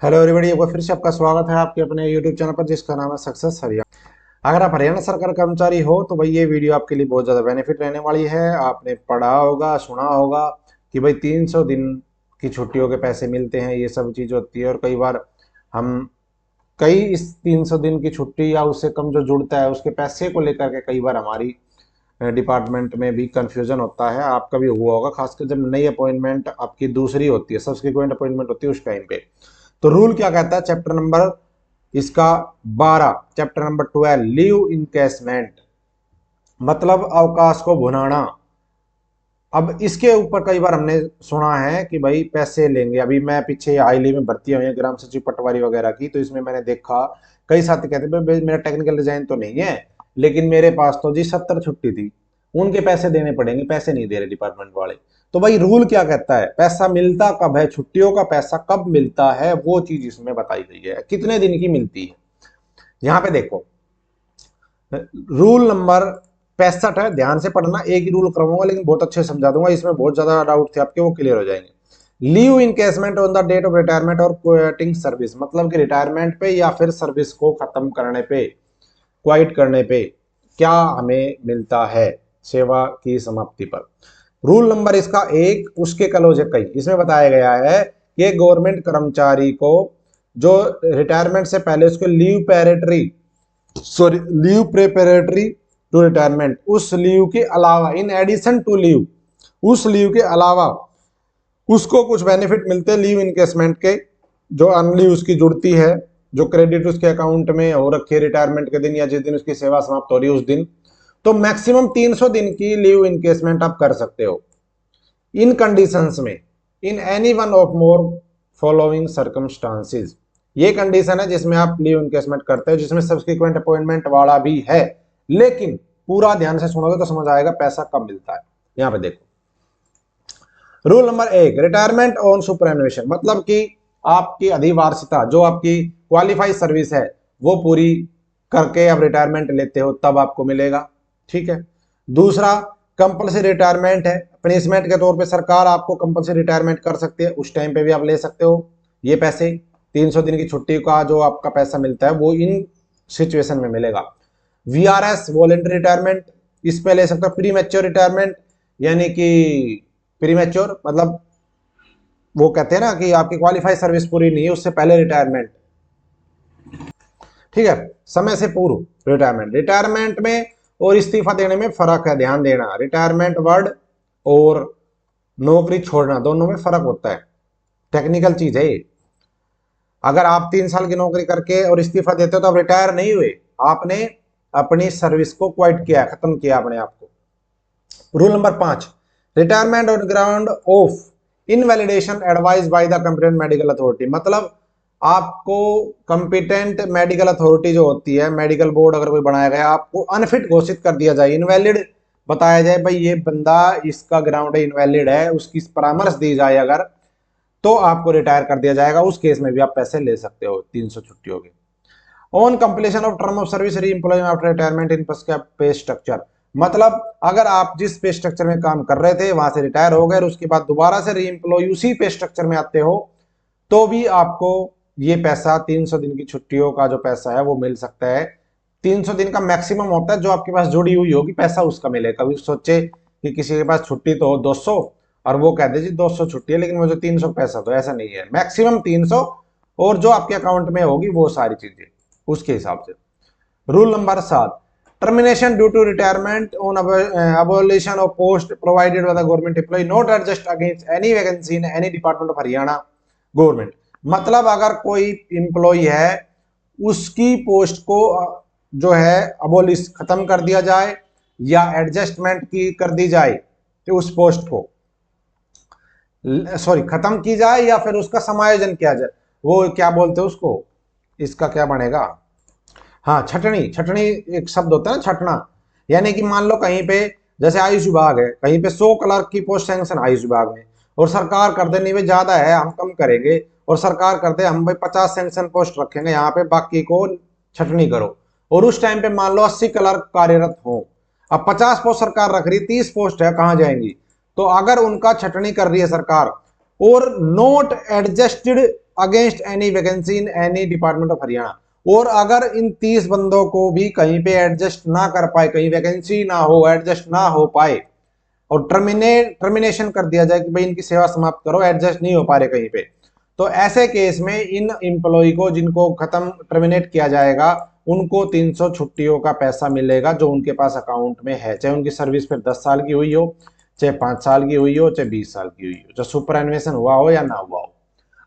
Hello everybody, एक बार फिर से आपका स्वागत है आपके अपने यूट्यूब चैनल पर जिसका नाम है सक्सेस हरियाणा। अगर आप हरियाणा सरकार कर्मचारी हो तो भाई ये वीडियो आपके लिए बहुत ज़्यादा बेनिफिट रहने वाली है। आपने पढ़ा होगा, सुना होगा कि भाई 300 दिन की छुट्टियों के पैसे मिलते हैं, ये सब चीज़ होती है। और कई बार हम कई इस 300 दिन की छुट्टी या उससे कम जो जुड़ता है उसके पैसे को लेकर के कई बार हमारी डिपार्टमेंट में भी कंफ्यूजन होता है। आपका भी हुआ होगा, खासकर जब नई अपॉइंटमेंट आपकी दूसरी होती है, सब्सिक्वेंट अपॉइंटमेंट होती है उस टाइम पे। तो रूल क्या कहता है, चैप्टर नंबर इसका 12, चैप्टर नंबर 12 लीव इनकेसमेंट, मतलब अवकाश को भुनाना। अब इसके ऊपर कई बार हमने सुना है कि भाई पैसे लेंगे। अभी मैं पीछे हाईली में भर्ती हुई है ग्राम सचिव पटवारी वगैरह की, तो इसमें मैंने देखा कई साथी कहते हैं भाई मेरा टेक्निकल डिजाइन तो नहीं है, लेकिन मेरे पास तो जी 70 छुट्टी थी, उनके पैसे देने पड़ेंगे, पैसे नहीं दे रहे डिपार्टमेंट वाले। तो भाई रूल क्या कहता है, पैसा मिलता कब है, छुट्टियों का पैसा कब मिलता है, वो चीज इसमें बताई गई है, कितने दिन की मिलती है। यहाँ पे देखो, रूल नंबर 65 है, ध्यान से पढ़ना, एक ही रूल करवाऊंगा लेकिन बहुत अच्छे से समझा दूंगा, इसमें बहुत ज्यादा डाउट थे आपके, वो क्लियर हो जाएंगे। Leave encashment on the date of retirement और क्विटिंग सर्विस, मतलब कि रिटायरमेंट पे या फिर सर्विस को खत्म करने पे, क्वाइट करने पे क्या हमें मिलता है सेवा की समाप्ति पर। रूल नंबर इसका 1, उसके क्लोज कई, इसमें बताया गया है कि गवर्नमेंट कर्मचारी को जो रिटायरमेंट से पहले उसको लीव प्रेपरेटरी टू रिटायरमेंट, उस लीव के अलावा, इन एडिशन टू लीव, उस लीव के अलावा उसको कुछ बेनिफिट मिलते हैं लीव इनकेसमेंट के, जो अर्नलीव उसकी जुड़ती है, जो क्रेडिट उसके अकाउंट में हो रखी है रिटायरमेंट के दिन या जिस दिन उसकी सेवा समाप्त हो रही है उस दिन। तो मैक्सिमम 300 दिन की लीव इनकेसमेंट आप कर सकते हो इन कंडीशंस में, in any one of more following circumstances. ये कंडीशन है जिसमें आप लीव इनकेसमेंट करते हो, जिसमें सब्सिक्वेंट अपॉइंटमेंट वाला भी है। लेकिन पूरा ध्यान से सुनोगे तो समझ आएगा पैसा कब मिलता है। यहां पे देखो, rule number 1, retirement on superannuation, मतलब कि आपकी अधिवार्षिता, जो आपकी क्वालिफाइड सर्विस है वो पूरी करके आप रिटायरमेंट लेते हो तब आपको मिलेगा। ठीक है। दूसरा, कंपल्सरी रिटायरमेंट है, पनिशमेंट के तौर पे सरकार आपको कंपल्सरी रिटायरमेंट कर सकती है, उस टाइम पे भी आप ले सकते हो ये पैसे। 300 दिन की छुट्टी का जो आपका पैसा मिलता है वो इन सिचुएशन में मिलेगा। वीआरएस, वॉलेंटरी रिटायरमेंट, इस पे ले सकते हो। प्री मैच्योर रिटायरमेंट, यानी कि प्री मैच्योर मतलब वो कहते हैं ना कि आपकी क्वालिफाइड सर्विस पूरी नहीं है उससे पहले रिटायरमेंट। ठीक है, समय से पूर्व रिटायरमेंट। रिटायरमेंट में और इस्तीफा देने में फर्क है, ध्यान देना। रिटायरमेंट वर्ड और नौकरी छोड़ना दोनों में फर्क होता है, टेक्निकल चीज है ये। अगर आप 3 साल की नौकरी करके और इस्तीफा देते हो तो आप रिटायर नहीं हुए, आपने अपनी सर्विस को क्वाइट किया, खत्म किया अपने आप को। Rule number 5, retirement on ground of invalidation advise by the competent medical authority, मतलब आपको कंपिटेंट मेडिकल अथॉरिटी जो होती है, मेडिकल बोर्ड अगर कोई बनाया गया, आपको अनफिट घोषित कर दिया जाए, इनवैलिड बताया जाए, भाई ये बंदा इसका ग्राउंड इनवैलिड है, उसकी परामर्श दी जाए अगर, तो आपको रिटायर कर दिया जाएगा। उस केस में भी आप पैसे ले सकते हो 300 छुट्टियों के। On completion of term of service री एम्प्लॉयमेंट आफ्टर रिटायरमेंट इन पे स्ट्रक्चर, मतलब अगर आप जिस पे स्ट्रक्चर में काम कर रहे थे वहां से रिटायर हो गए और उसके बाद दोबारा से री एम्प्लॉय उसी पे स्ट्रक्चर में आते हो तो भी आपको ये पैसा 300 दिन की छुट्टियों का जो पैसा है वो मिल सकता है। 300 दिन का मैक्सिमम होता है, जो आपके पास जुड़ी हुई होगी पैसा उसका मिलेगा। कभी सोचे कि किसी के पास छुट्टी तो हो 200 और वो कहते जी 200 छुट्टी है लेकिन मुझे 300 पैसा, तो ऐसा नहीं है, मैक्सिमम 300 और जो आपके अकाउंट में होगी वो सारी चीजें उसके हिसाब से। Rule number 7, termination due to retirement on abolition of post provided by the government employee not adjust against any vacancy in any department of Haryana government, मतलब अगर कोई एम्प्लॉय है उसकी पोस्ट को जो है अबोलिश खत्म कर दिया जाए या एडजस्टमेंट की कर दी जाए, तो उस पोस्ट को सॉरी खत्म की जाए या फिर उसका समायोजन किया जाए, वो क्या बोलते हैं उसको, इसका क्या बनेगा, हाँ छटनी, छटनी एक शब्द होता है ना छटना। यानी कि मान लो कहीं पे जैसे आयुष विभाग है, कहीं पे 100 क्लर्क की पोस्ट सैंक्शन आयुष विभाग में, और सरकार कर दे नहीं भाई ज्यादा है हम कम करेंगे, और सरकार कर दे हम भाई 50 सैंक्शन पोस्ट रखेंगे यहाँ पे, बाकी को छटनी करो। और उस टाइम पे मान लो 80 क्लर्क कार्यरत हो, अब 50 पोस्ट सरकार रख रही, 30 पोस्ट है कहाँ जाएंगी, तो अगर उनका छटनी कर रही है सरकार और not adjusted against any vacancy in any department of Haryana. और अगर इन 30 बंदों को भी कहीं पे एडजस्ट ना कर पाए, कहीं वैकेंसी ना हो, एडजस्ट ना हो पाए और टर्मिनेशन कर दिया जाए कि भाई इनकी सेवा समाप्त करो, एडजस्ट नहीं हो पा रहे कहीं पे, तो ऐसे केस में इन एम्प्लॉय को जिनको खत्म टर्मिनेट किया जाएगा उनको 300 छुट्टियों का पैसा मिलेगा जो उनके पास अकाउंट में है, चाहे उनकी सर्विस फिर 10 साल की हुई हो, चाहे 5 साल की हुई हो, चाहे 20 साल की हुई हो, चाहे सुपर एनुएशन हुआ हो या ना हुआ हो।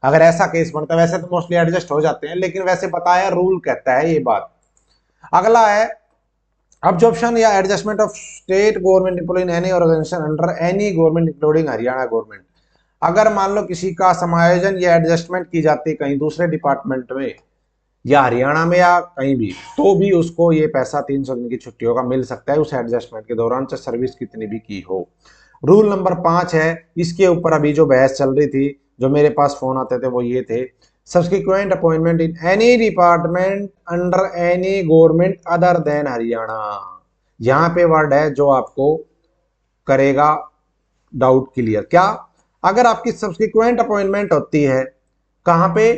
अगर ऐसा केस बनता है, वैसे तो मोस्टली एडजस्ट हो जाते हैं, लेकिन वैसे बताया रूल कहता है ये बात। अगला है अब्जॉर्प्शन या adjustment of state government employ in any organisation under any government including Haryana government. अगर मान लो किसी का समायोजन या एडजस्टमेंट की जाती है कहीं दूसरे डिपार्टमेंट में या हरियाणा में या कहीं भी, तो भी उसको ये पैसा 300 दिन की छुट्टियों का मिल सकता है उस एडजस्टमेंट के दौरान, चाहे सर्विस कितनी भी की हो। रूल नंबर 5 है, इसके ऊपर अभी जो बहस चल रही थी, जो मेरे पास फोन आते थे वो ये थे, subsequent appointment in any department under any government other than Haryana. यहां पे वर्ड है जो आपको करेगा डाउट क्लियर। क्या? अगर आपकी सब्सिक्वेंट अपॉइंटमेंट होती है कहां पे?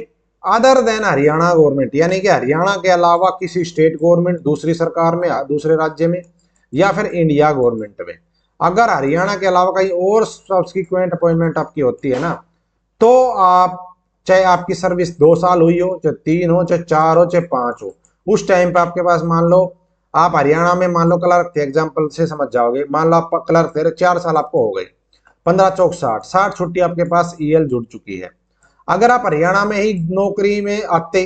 अदर देन हरियाणा गवर्नमेंट, यानी कि हरियाणा के अलावा किसी स्टेट गवर्नमेंट, दूसरी सरकार में, दूसरे राज्य में, या फिर इंडिया गवर्नमेंट में। अगर हरियाणा के अलावा कहीं और सब्सिक्वेंट अपॉइंटमेंट आपकी होती है ना, तो आप चाहे आपकी सर्विस 2 साल हुई हो, चाहे 3 हो, चाहे 4 हो, चाहे 5 हो, उस टाइम पे आपके पास मान लो आप हरियाणा में मान लो क्लर्क थे, एग्जाम्पल से समझ जाओगे, मान लो आप क्लर्क थे, 4 साल आपको हो गए, 15 चौक 60 छुट्टी आपके पास ईएल जुड़ चुकी है। अगर आप हरियाणा में ही नौकरी में आते,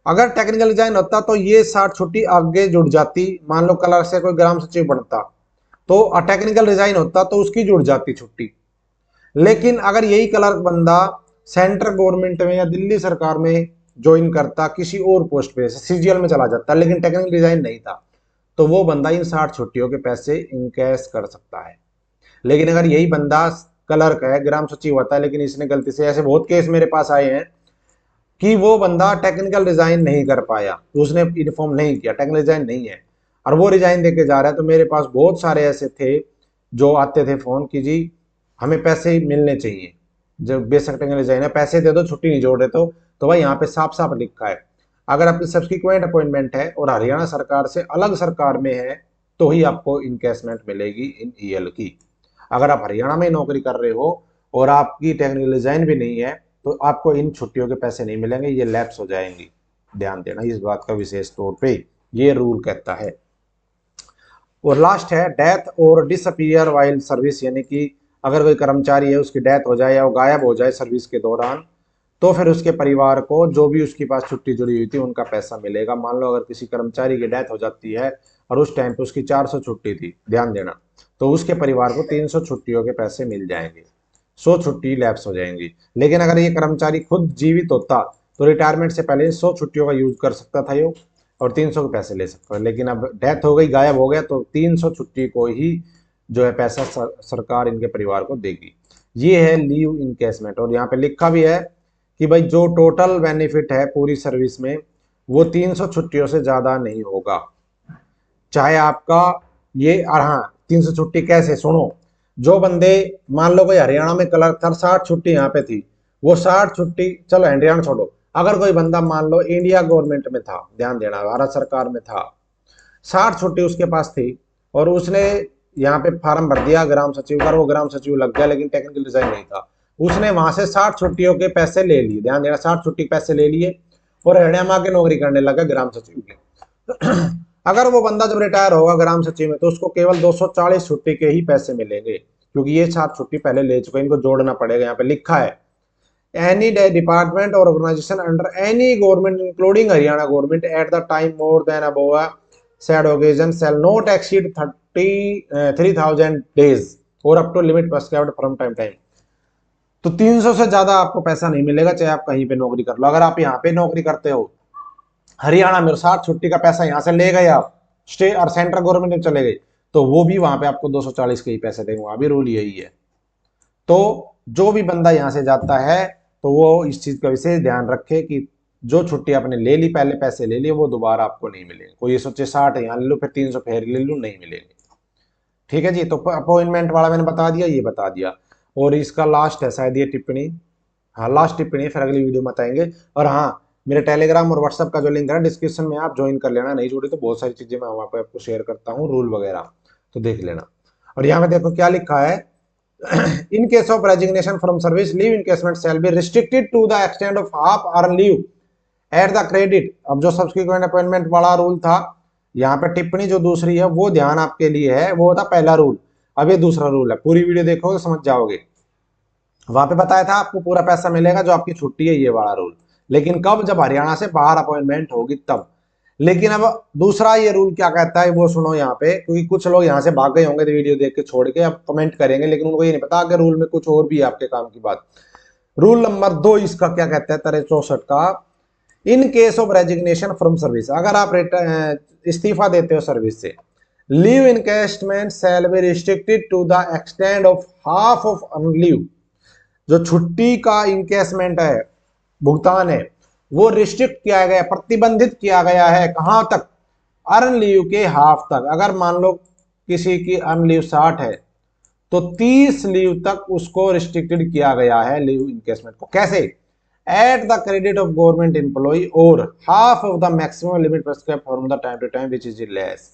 अगर टेक्निकल डिजाइन होता तो ये 60 छुट्टी आगे जुड़ जाती। मान लो क्लर्क से कोई ग्राम सचिव बनता तो टेक्निकल डिजाइन होता तो उसकी जुड़ जाती छुट्टी। लेकिन अगर यही क्लर्क बंदा सेंट्रल गवर्नमेंट में या दिल्ली सरकार में ज्वाइन करता, किसी और पोस्ट पे सीजीएल में चला जाता, लेकिन टेक्निकल डिजाइन नहीं था, तो वो बंदा इन 60 छुट्टियों के पैसे इनकैश कर सकता है। लेकिन अगर यही बंदा क्लर्क है, ग्राम सचिव होता है, लेकिन इसने गलती से, ऐसे बहुत केस मेरे पास आए हैं कि वो बंदा टेक्निकल डिजाइन नहीं कर पाया, तो उसने इन्फॉर्म नहीं किया टेक्निकल डिजाइन नहीं है, और वो रिजाइन देके जा रहा है। तो मेरे पास बहुत सारे ऐसे थे जो आते थे फोन की जी हमें पैसे मिलने चाहिए, जब बेसिक टेक्निकल डिजाइन है पैसे दे दो, छुट्टी नहीं जोड़ रहे, तो भाई यहाँ पे साफ साफ लिखा है अगर आपकी सब्सिक्वेंट अपॉइंटमेंट है और हरियाणा सरकार से अलग सरकार में है तो ही आपको इनकैशमेंट मिलेगी इन ईएल की। अगर आप हरियाणा में नौकरी कर रहे हो और आपकी टेक्निकल डिजाइन भी नहीं है तो आपको इन छुट्टियों के पैसे नहीं मिलेंगे, ये लैप्स हो जाएंगी। ध्यान देना इस बात का विशेष तौर पे, ये रूल कहता है। और लास्ट है डेथ और डिसअपीयर वाइल सर्विस, यानी कि अगर कोई कर्मचारी है उसकी डेथ हो जाए या वो गायब हो जाए सर्विस के दौरान, तो फिर उसके परिवार को जो भी उसके पास छुट्टी जुड़ी हुई थी उनका पैसा मिलेगा। मान लो अगर किसी कर्मचारी की डेथ हो जाती है और उस टाइम पे उसकी 400 छुट्टी थी, ध्यान देना, तो उसके परिवार को 300 छुट्टियों के पैसे मिल जाएंगे, 100 छुट्टी लैप्स हो जाएंगी। लेकिन अगर ये कर्मचारी खुद जीवित होता तो रिटायरमेंट से पहले 100 छुट्टियों का यूज कर सकता था ये और 300 के पैसे ले सकता था। लेकिन अब डेथ हो गई, गायब हो गया, तो 300 छुट्टी को ही जो है पैसा सरकार इनके परिवार को देगी। ये है लीव इनकेसमेंट। और यहाँ पे लिखा भी है कि भाई जो टोटल बेनिफिट है पूरी सर्विस में वो 300 छुट्टियों से ज्यादा नहीं होगा, चाहे आपका ये। और हाँ, 300 छुट्टी कैसे, सुनो, जो बंदे मान लो कोई हरियाणा में क्लर्क था, 60 छुट्टी यहाँ पे थी, वो 60 छुट्टी, चलो हरियाणा छोड़ो, अगर कोई बंदा मान लो इंडिया गवर्नमेंट में था, ध्यान देना भारत सरकार में था, 60 छुट्टी उसके पास थी और उसने यहाँ पे फॉर्म भर दिया ग्राम सचिव का, वो ग्राम सचिव लग गया लेकिन टेक्निकल डिजाइन नहीं था, उसने वहां से 60 छुट्टियों के पैसे ले लिए, ध्यान देना 60 छुट्टी के पैसे ले लिए और हरियाणा के नौकरी करने लगा ग्राम सचिव के। अगर वो बंदा जब रिटायर होगा ग्राम सचिव में तो उसको केवल 240 छुट्टी के ही पैसे मिलेंगे, क्योंकि ये 60 छुट्टी पहले ले चुके हैं, इनको जोड़ना पड़ेगा। यहाँ पे लिखा है एनी डिपार्टमेंट और organisation under any government including Haryana government at the time more than above said occasion shall not exceed 30,000 days और up to limit prescribed from time time। तो 300 से ज्यादा आपको पैसा नहीं मिलेगा चाहे आप कहीं पे नौकरी कर लो। अगर आप यहाँ पे नौकरी करते हो हरियाणा में, 60 छुट्टी का पैसा यहाँ से ले गए आप स्टेट और सेंट्रल गवर्नमेंट में चले गए, तो वो भी वहां पे आपको 240 के ही पैसे देंगे, वहां भी रूल यही है। तो जो भी बंदा यहाँ से जाता है तो वो इस चीज का विशेष ध्यान रखे कि जो छुट्टी आपने ले ली, पहले पैसे ले लिए, वो दोबारा आपको नहीं मिलेंगे। कोई ये सोचे 60 यहाँ ले लो फिर 300 फिर ले लो, नहीं मिलेंगे। ठीक है जी। तो अपॉइंटमेंट वाला मैंने बता दिया, ये बता दिया। और इसका लास्ट है शायद ये टिप्पणी, हाँ लास्ट टिप्पणी, फिर अगली वीडियो में बताएंगे। और हाँ, मेरे टेलीग्राम और व्हाट्सएप का जो लिंक है डिस्क्रिप्शन में, आप ज्वाइन कर लेना, नहीं जुड़े तो बहुत सारी चीजें मैं वहां पे आपको शेयर करता हूँ, रूल वगैरह, तो देख लेना। और यहाँ पे देखो क्या लिखा है, in case of resignation from service, leave encashment shall be restricted to the extend of half earn leave at the credit. अब जो सब्सिक्वेंट अपॉइंटमेंट वाला रूल था, यहाँ पे टिप्पणी जो दूसरी है वो ध्यान आपके लिए है, वो था पहला रूल। अब ये दूसरा रूल है, पूरी वीडियो देखोगे तो समझ जाओगे। वहां पे बताया था आपको पूरा पैसा मिलेगा जो आपकी छुट्टी है, ये वाला रूल। लेकिन कब, जब हरियाणा से बाहर अपॉइंटमेंट होगी तब। लेकिन अब दूसरा ये रूल क्या कहता है वो सुनो यहाँ पे, क्योंकि कुछ लोग यहाँ से भाग गए होंगे तो वीडियो देख के छोड़ के अब कमेंट करेंगे, लेकिन उनको ये नहीं पता कि रूल में कुछ और भी है आपके काम की बात। रूल नंबर 2 इसका क्या कहता है, 63 का, in case of resignation from service, अगर आप इस्तीफा देते हो सर्विस से, leave encashment shall be restricted to the extend of half of earn leave. जो छुट्टी का इनकेसमेंट है, भुगतान है, वो रिस्ट्रिक्ट किया गया, प्रतिबंधित किया गया है, कहां तक, अर्न लीव के हाफ तक। अगर मान लो किसी की अर्न लीव 60 है तो 30 लीव तक उसको रिस्ट्रिक्टेड किया गया है लीव इनकेसमेंट को। कैसे, at the credit of government employ और half of the maximum limit prescribed from the time to time which is less.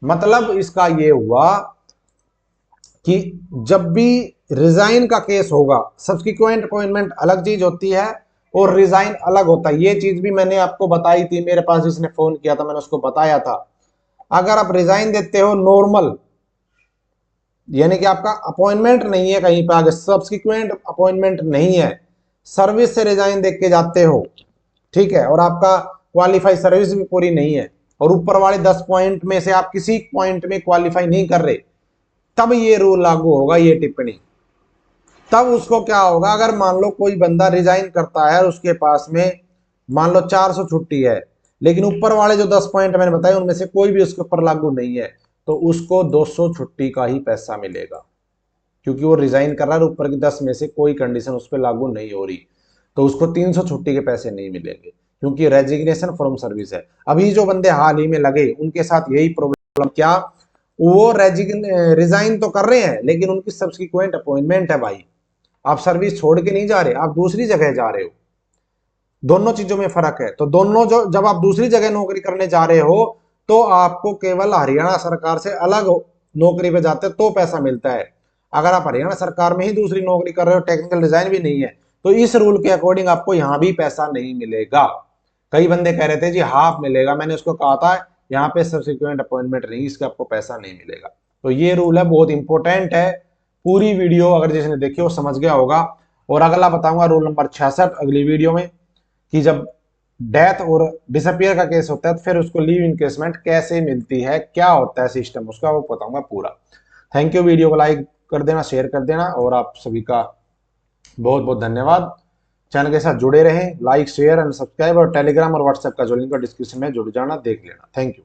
मतलब इसका ये हुआ कि जब भी रिजाइन का केस होगा, सब्सिक्वेंट अपॉइंटमेंट अलग चीज होती है और रिजाइन अलग होता है। ये चीज भी मैंने आपको बताई थी, मेरे पास जिसने फोन किया था मैंने उसको बताया था। अगर आप रिजाइन देते हो नॉर्मल, यानी कि आपका अपॉइंटमेंट नहीं है कहीं पे आगे, सब्सिक्वेंट अपॉइंटमेंट नहीं है, सर्विस से रिजाइन देख के जाते हो, ठीक है, और आपका क्वालिफाई सर्विस भी पूरी नहीं है, और ऊपर वाले 10 पॉइंट में से आप किसी पॉइंट में क्वालिफाई नहीं कर रहे, तब ये रूल लागू होगा, ये टिप्पणी। तब उसको क्या होगा, अगर मान लो कोई बंदा रिजाइन करता है और उसके पास में मान लो 400 छुट्टी है, लेकिन ऊपर वाले जो 10 पॉइंट मैंने बताए उनमें से कोई भी उसके ऊपर लागू नहीं है, तो उसको 200 छुट्टी का ही पैसा मिलेगा, क्योंकि वो रिजाइन कर रहा है, ऊपर की 10 में से कोई कंडीशन उस पर लागू नहीं हो रही, तो उसको 300 छुट्टी के पैसे नहीं मिलेंगे, क्योंकि रेजिग्नेशन फ्रॉम सर्विस है। अभी जो बंदे हाल ही में लगे उनके साथ यही प्रॉब्लम, क्या वो रिजाइन तो कर रहे हैं लेकिन उनकी सब्सिक्वेंट अपॉइंटमेंट है भाई, आप सर्विस छोड़ के नहीं जा रहे, आप दूसरी जगह जा रहे हो। दोनों चीजों में फर्क है। तो दोनों, जो जब आप दूसरी जगह नौकरी करने जा रहे हो तो आपको केवल हरियाणा सरकार से अलग नौकरी पे जाते तो पैसा मिलता है। अगर आप हरियाणा सरकार में ही दूसरी नौकरी कर रहे हो, टेक्निकल डिजाइन भी नहीं है, तो इस रूल के अकॉर्डिंग आपको यहां भी पैसा नहीं मिलेगा। कई बंदे कह रहे थे जी हाफ मिलेगा, मैंने उसको कहा था यहाँ पे सब्सिक्वेंट अपॉइंटमेंट नहीं, इसका आपको पैसा नहीं मिलेगा। तो ये रूल है, बहुत इंपॉर्टेंट है। पूरी वीडियो अगर जिसने देखी वो समझ गया होगा। और अगला बताऊंगा रूल नंबर 66 अगली वीडियो में, कि जब डेथ और डिसअपियर का केस होता है तो फिर उसको लीव इनकेसमेंट कैसे मिलती है, क्या होता है सिस्टम उसका, वो बताऊंगा पूरा। थैंक यू, वीडियो को लाइक कर देना, शेयर कर देना, और आप सभी का बहुत बहुत धन्यवाद। चैनल के साथ जुड़े रहें, लाइक शेयर एंड सब्सक्राइब, और टेलीग्राम और व्हाट्सएप का जो लिंक है डिस्क्रिप्शन में जुड़ जाना, देख लेना। Thank you.